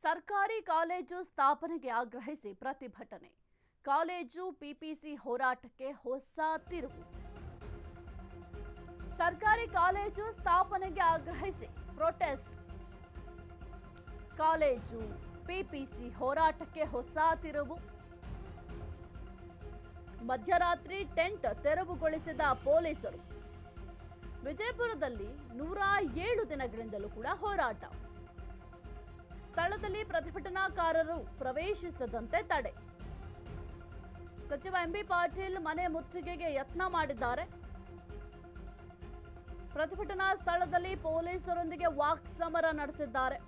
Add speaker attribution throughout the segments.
Speaker 1: ಸರ್ಕಾರಿ ಕಾಲೇಜು ಸ್ಥಾಪನೆಗೆ ಆಗ್ರಹಿಸಿ ಪ್ರತಿಭಟನೆ. ಕಾಲೇಜು ಪಿಪಿಸಿ ಹೋರಾಟಕ್ಕೆ ಹೊಸ ತಿರುವು. ಸರ್ಕಾರಿ ಕಾಲೇಜು ಸ್ಥಾಪನೆಗೆ ಆಗ್ರಹಿಸಿ ಪ್ರೊಟೆಸ್ಟ್. ಕಾಲೇಜು ಪಿಪಿಸಿ ಹೋರಾಟಕ್ಕೆ ಹೊಸ ತಿರುವು. ಮಧ್ಯರಾತ್ರಿ ಟೆಂಟ್ ತೆರವುಗೊಳಿಸಿದ ಪೊಲೀಸರು. ವಿಜಯಪುರದಲ್ಲಿ 107 ದಿನಗಳಿಂದಲೂ ಕೂಡ ಹೋರಾಟ. ಸ್ಥಳದಲ್ಲಿ ಪ್ರತಿಭಟನಾಕಾರರು ಪ್ರವೇಶಿಸದಂತೆ ತಡೆ. ಸಚಿವ ಎಂಬಿ ಪಾಟೀಲ್ ಮನೆ ಮುತ್ತಿಗೆಗೆ ಯತ್ನ ಮಾಡಿದ್ದಾರೆ. ಪ್ರತಿಭಟನಾ ಸ್ಥಳದಲ್ಲಿ ಪೊಲೀಸರೊಂದಿಗೆ ವಾಕ್ಸಮರ ನಡೆಸಿದ್ದಾರೆ.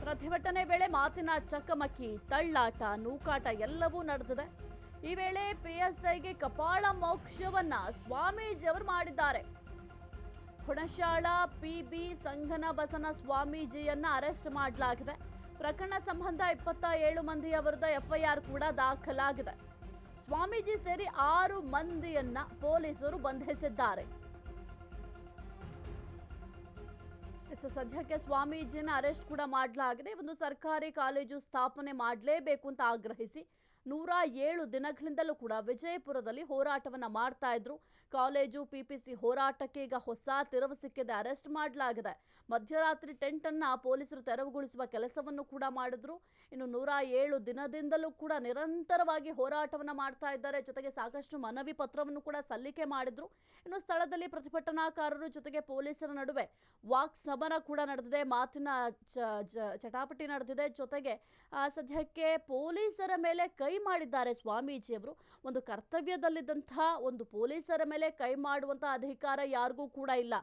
Speaker 1: ಪ್ರತಿಭಟನೆ ವೇಳೆ ಮಾತಿನ ಚಕಮಕಿ, ತಳ್ಳಾಟ, ನೂಕಾಟ ಎಲ್ಲವೂ ನಡೆದಿದೆ. ಈ ವೇಳೆ ಪಿಎಸ್ಐಗೆ ಕಪಾಳ ಮೋಕ್ಷವನ್ನ ಸ್ವಾಮೀಜಿಯವರು ಮಾಡಿದ್ದಾರೆ. ಹುಣಶಾಳ ಪಿಬಿ ಸಂಘನ ಬಸನ ಸ್ವಾಮೀಜಿಯನ್ನ ಅರೆಸ್ಟ್ ಮಾಡಲಾಗಿದೆ. ಪ್ರಕರಣ ಸಂಬಂಧ 27 ಮಂದಿಯ ವಿರುದ್ಧ ಎಫ್ಐಆರ್ ಕೂಡ ದಾಖಲಾಗಿದೆ. ಸ್ವಾಮೀಜಿ ಸೇರಿ 6 ಮಂದಿಯನ್ನ ಪೊಲೀಸರು ಬಂಧಿಸಿದ್ದಾರೆ. ಸದ್ಯಕ್ಕೆ ಸ್ವಾಮೀಜಿನ ಅರೆಸ್ಟ್ ಕೂಡ ಮಾಡಲಾಗಿದೆ. ಒಂದು ಸರ್ಕಾರಿ ಕಾಲೇಜು ಸ್ಥಾಪನೆ ಮಾಡಲೇಬೇಕು ಅಂತ ಆಗ್ರಹಿಸಿ 107 ದಿನಗಳಿಂದಲೂ ಕೂಡ ವಿಜಯಪುರದಲ್ಲಿ ಹೋರಾಟವನ್ನ ಮಾಡ್ತಾ ಇದ್ರು. ಕಾಲೇಜು ಪಿಪಿಸಿ ಹೋರಾಟಕ್ಕೆ ಈಗ ಹೊಸ ತಿರುವು ಸಿಕ್ಕಿದೆ. ಅರೆಸ್ಟ್ ಮಾಡಲಾಗಿದೆ. ಮಧ್ಯರಾತ್ರಿ ಟೆಂಟ್ ಅನ್ನ ಪೊಲೀಸರು ತೆರವುಗೊಳಿಸುವ ಕೆಲಸವನ್ನು ಕೂಡ ಮಾಡಿದ್ರು. ಇನ್ನು 107 ದಿನದಿಂದಲೂ ಕೂಡ ನಿರಂತರವಾಗಿ ಹೋರಾಟವನ್ನ ಮಾಡ್ತಾ ಇದ್ದಾರೆ. ಜೊತೆಗೆ ಸಾಕಷ್ಟು ಮನವಿ ಪತ್ರವನ್ನು ಕೂಡ ಸಲ್ಲಿಕೆ ಮಾಡಿದ್ರು. ಇನ್ನು ಸ್ಥಳದಲ್ಲಿ ಪ್ರತಿಭಟನಾಕಾರರು ಜೊತೆಗೆ ಪೊಲೀಸರ ನಡುವೆ ವಾಕ್ ಸಮರ ಕೂಡ ನಡೆದಿದೆ. ಮಾತಿನ ಚಟಾಪಟಿ ನಡೆದಿದೆ. ಜೊತೆಗೆ ಸದ್ಯಕ್ಕೆ ಪೊಲೀಸರ ಮೇಲೆ ಕೈ ಮಾಡಿದ್ದಾರೆ ಸ್ವಾಮೀಜಿಯವರು. ಒಂದು ಕರ್ತವ್ಯದಲ್ಲಿದ್ದಂತಹ ಒಂದು ಪೊಲೀಸರ ಮೇಲೆ ಕೈ ಮಾಡುವಂತಹ ಅಧಿಕಾರ ಯಾರಿಗೂ ಕೂಡ ಇಲ್ಲ.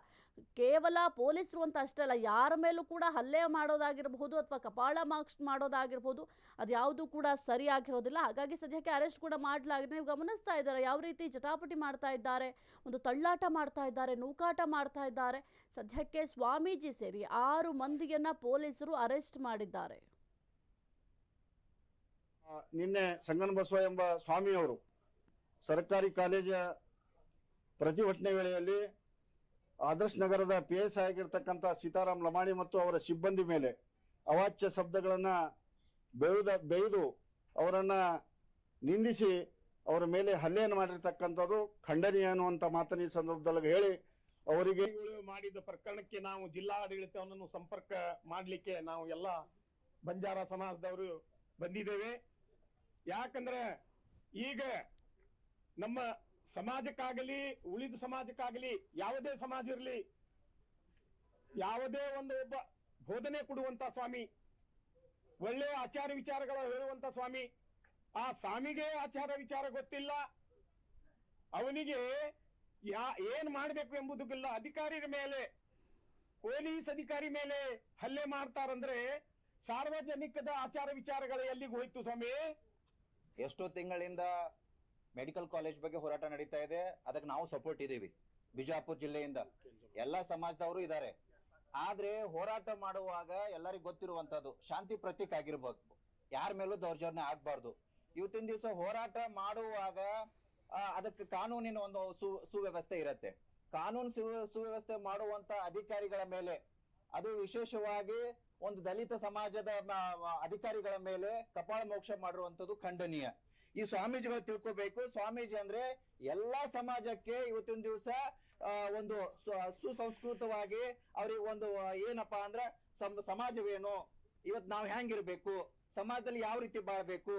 Speaker 1: ಕೇವಲ ಪೊಲೀಸರು ಅಂತ ಅಷ್ಟೇ ಅಲ್ಲ, ಯಾರ ಮೇಲೂ ಕೂಡ ಹಲ್ಲೆ ಮಾಡೋದಾಗಿರಬಹುದು ಅಥವಾ ಕಪಾಳ ಮಾರ್ಕ್ಸ್ ಮಾಡೋದಾಗಿರ್ಬೋದು, ಅದ್ಯಾವುದೂ ಕೂಡ ಸರಿಯಾಗಿರೋದಿಲ್ಲ. ಹಾಗಾಗಿ ಸದ್ಯಕ್ಕೆ ಅರೆಸ್ಟ್ ಕೂಡ ಮಾಡಲಾಗಿದೆ. ನೀವು ಗಮನಿಸ್ತಾ ಇದ್ದಾರೆ ಯಾವ ರೀತಿ ಜಟಾಪಟಿ ಮಾಡ್ತಾ ಇದ್ದಾರೆ, ಒಂದು ತಳ್ಳಾಟ ಮಾಡ್ತಾ ಇದ್ದಾರೆ, ನೂಕಾಟ ಮಾಡ್ತಾ ಇದ್ದಾರೆ. ಸದ್ಯಕ್ಕೆ ಸ್ವಾಮೀಜಿ ಸೇರಿ 6 ಮಂದಿಯನ್ನ ಪೊಲೀಸರು ಅರೆಸ್ಟ್ ಮಾಡಿದ್ದಾರೆ.
Speaker 2: ನಿನ್ನೆ ಸಂಗನ ಬಸವ ಎಂಬ ಸ್ವಾಮಿಯವರು ಸರ್ಕಾರಿ ಕಾಲೇಜ ಪ್ರತಿಭಟನೆ ವೇಳೆಯಲ್ಲಿ ಆದರ್ಶ್ ನಗರದ PSI ಆಗಿರ್ತಕ್ಕಂಥ ಸೀತಾರಾಮ್ ಲಮಾಣಿ ಮತ್ತು ಅವರ ಸಿಬ್ಬಂದಿ ಮೇಲೆ ಅವಾಚ್ಯ ಶಬ್ದಗಳನ್ನ ಬೇಯ್ದು ಅವರನ್ನ ನಿಂದಿಸಿ ಅವರ ಮೇಲೆ ಹಲ್ಲೆಯನ್ನು ಮಾಡಿರ್ತಕ್ಕಂಥದ್ದು ಖಂಡನೀಯ ಅನ್ನುವಂಥ ಮಾತನ್ನ ಈ ಸಂದರ್ಭದಲ್ಲಿ ಹೇಳಿ, ಅವರಿಗೆ
Speaker 3: ಮಾಡಿದ ಪ್ರಕರಣಕ್ಕೆ ನಾವು ಜಿಲ್ಲಾಡಳಿತವನ್ನು ಸಂಪರ್ಕ ಮಾಡಲಿಕ್ಕೆ ನಾವು ಎಲ್ಲ ಬಂಜಾರ ಸಮಾಜದವರು ಬಂದಿದ್ದೇವೆ. ಯಾಕಂದ್ರೆ ಈಗ ನಮ್ಮ ಸಮಾಜಕ್ಕಾಗಲಿ ಉಳಿದ ಸಮಾಜಕ್ಕಾಗಲಿ ಯಾವುದೇ ಸಮಾಜ ಇರಲಿ, ಯಾವುದೇ ಒಬ್ಬ ಬೋಧನೆ ಕೊಡುವಂತ ಸ್ವಾಮಿ, ಒಳ್ಳೆಯ ಆಚಾರ ವಿಚಾರಗಳು ಹೇಳುವಂತ ಸ್ವಾಮಿ, ಆ ಸ್ವಾಮಿಗೆ ಆಚಾರ ವಿಚಾರ ಗೊತ್ತಿಲ್ಲ, ಅವನಿಗೆ ಏನ್ ಮಾಡ್ಬೇಕು ಎಂಬುದಕ್ಕಿಲ್ಲ. ಅಧಿಕಾರಿಯ ಮೇಲೆ, ಪೊಲೀಸ್ ಅಧಿಕಾರಿ ಮೇಲೆ ಹಲ್ಲೆ ಮಾಡ್ತಾರಂದ್ರೆ ಸಾರ್ವಜನಿಕದ ಆಚಾರ ವಿಚಾರಗಳು ಎಲ್ಲಿಗೆ ಹೋಯ್ತು ಸ್ವಾಮಿ?
Speaker 4: ಎಷ್ಟೋ ತಿಂಗಳಿಂದ ಮೆಡಿಕಲ್ ಕಾಲೇಜ್ ಬಗ್ಗೆ ಹೋರಾಟ ನಡೀತಾ ಇದೆ. ಅದಕ್ಕೆ ನಾವು ಸಪೋರ್ಟ್ ಇದೀವಿ. ಬಿಜಾಪುರ ಜಿಲ್ಲೆಯಿಂದ ಎಲ್ಲಾ ಸಮಾಜದವರು ಇದ್ದಾರೆ. ಆದ್ರೆ ಹೋರಾಟ ಮಾಡುವಾಗ ಎಲ್ಲರಿಗೂ ಗೊತ್ತಿರುವಂತದ್ದು ಶಾಂತಿ ಪ್ರತೀಕ ಆಗಿರ್ಬೇಕು, ಯಾರ ಮೇಲೂ ದೌರ್ಜನ್ಯ ಆಗ್ಬಾರ್ದು. ಇವತ್ತಿನ ದಿವಸ ಹೋರಾಟ ಮಾಡುವಾಗ ಅದಕ್ಕೆ ಕಾನೂನಿನ ಒಂದು ಸುವ್ಯವಸ್ಥೆ ಇರತ್ತೆ. ಕಾನೂನು ಸುವ್ಯವಸ್ಥೆ ಮಾಡುವಂತ ಅಧಿಕಾರಿಗಳ ಮೇಲೆ, ಅದು ವಿಶೇಷವಾಗಿ ಒಂದು ದಲಿತ ಸಮಾಜದ ಅಧಿಕಾರಿಗಳ ಮೇಲೆ ಕಪಾಳ ಮೋಕ್ಷ ಮಾಡಿರುವಂತದ್ದು ಖಂಡನೀಯ. ಈ ಸ್ವಾಮೀಜಿಗಳು ತಿಳ್ಕೋಬೇಕು, ಸ್ವಾಮೀಜಿ ಅಂದ್ರೆ ಎಲ್ಲಾ ಸಮಾಜಕ್ಕೆ ಇವತ್ತಿನ ದಿವಸ ಒಂದು ಸುಸಂಸ್ಕೃತವಾಗಿ ಅವ್ರಿಗೆ ಒಂದು ಏನಪ್ಪಾ ಅಂದ್ರ ಸಮಾಜವೇನು, ಇವತ್ ನಾವ್ ಹೆಂಗಿರ್ಬೇಕು, ಸಮಾಜದಲ್ಲಿ ಯಾವ ರೀತಿ ಬಾಳ್ಬೇಕು,